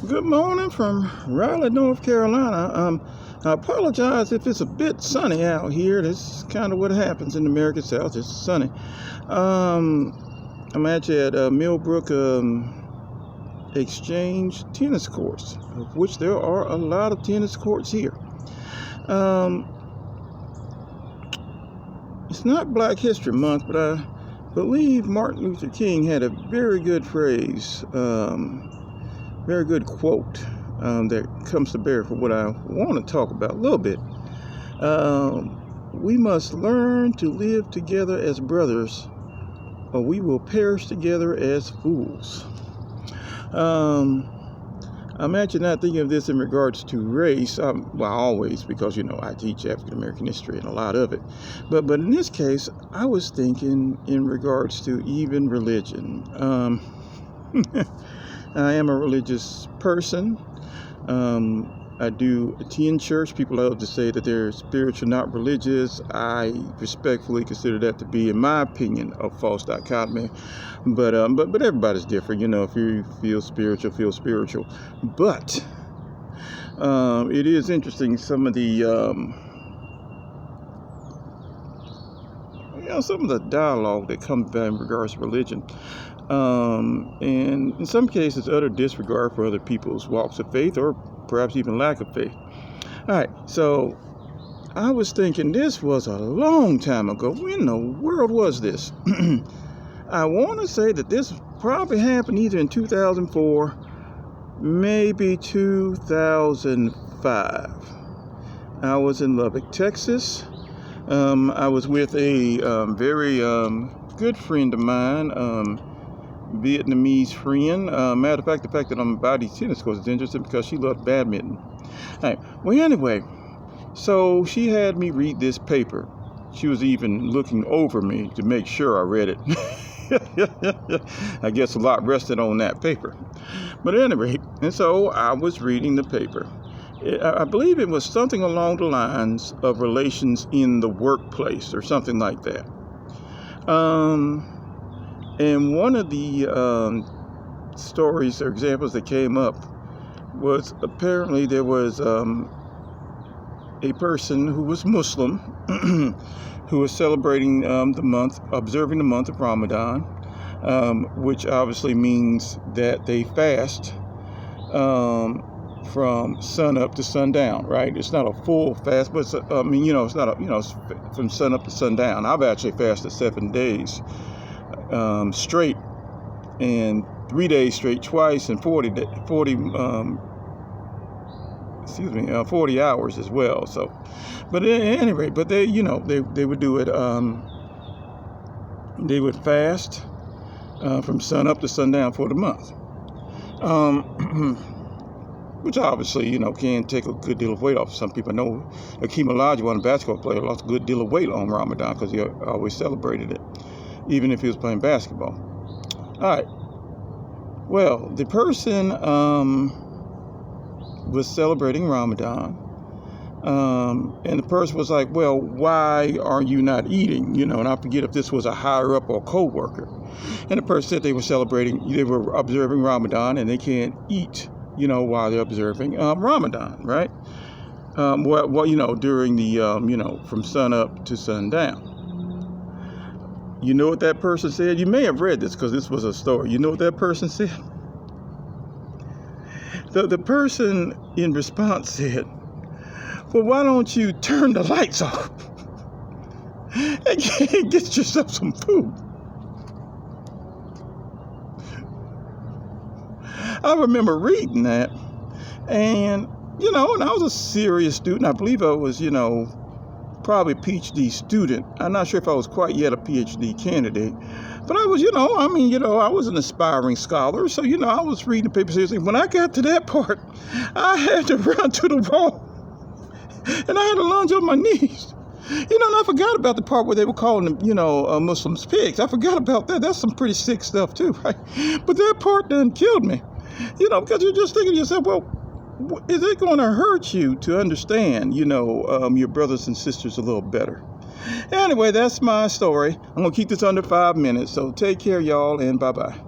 Good morning from Raleigh, North Carolina. I apologize if it's a bit sunny out here. This is kind of what happens in the American South. It's sunny. I'm actually at Millbrook Exchange tennis courts, of which there are a lot of tennis courts here. It's not Black History Month, but I believe Martin Luther King had a very good phrase, very good quote that comes to bear for what I want to talk about a little bit. We must learn to live together as brothers, or we will perish together as fools. I'm actually not thinking of this in regards to race. Always, because I teach African American history and a lot of it. But in this case, I was thinking in regards to even religion. I am a religious person. I do attend church. People love to say that they're spiritual, not religious. I respectfully consider that to be, in my opinion, a false dichotomy. But everybody's different. If you feel spiritual, feel spiritual. But it is interesting, some of the some of the dialogue that comes about in regards to religion. And in some cases, utter disregard for other people's walks of faith, or perhaps even lack of faith. All right, so I was thinking this was a long time ago. When in the world was this? I want to say that this probably happened either in 2004, maybe 2005. I was in Lubbock, Texas. I was with a very good friend of mine, Vietnamese friend. Matter of fact, the fact that I'm about these tennis courts is interesting because she loved badminton. All right. Well, anyway, so she had me read this paper. She was even looking over me to make sure I read it. I guess a lot rested on that paper. But at any rate, and so I was reading the paper. I believe it was something along the lines of relations in the workplace or something like that. And one of the stories or examples that came up was apparently there was a person who was Muslim who was celebrating observing the month of Ramadan, which obviously means that they fast from sun up to sundown, right? It's not a full fast, but it's it's from sun up to sundown. I've actually fasted 7 days straight, and 3 days straight twice, and 40 hours as well. So, but at any rate, but they would do it. They would fast from sun up to sundown for the month, which obviously can take a good deal of weight off. Some people know Akeem Olajuwon, a basketball player, lost a good deal of weight on Ramadan because he always celebrated it, even if he was playing basketball. All right. Well, the person was celebrating Ramadan, and the person was like, well, why are you not eating? And I forget if this was a higher up or a co-worker. And the person said they were observing Ramadan, and they can't eat, while they're observing Ramadan, right? During the, from sun up to sundown. You know what that person said? You may have read this because this was a story. You know what that person said? The person in response said, well, why don't you turn the lights off and get yourself some food? I remember reading that, and and I was a serious student. I believe I was, probably a PhD student. I'm not sure if I was quite yet a PhD candidate, but I was, I was an aspiring scholar. So, I was reading the paper seriously. When I got to that part, I had to run to the wall, and I had to lunge on my knees. And I forgot about the part where they were calling them, Muslims pigs. I forgot about that. That's some pretty sick stuff too, right? But that part done killed me, because you're just thinking to yourself, well, is it going to hurt you to understand, your brothers and sisters a little better? Anyway, that's my story. I'm going to keep this under 5 minutes. So take care, y'all, and bye-bye.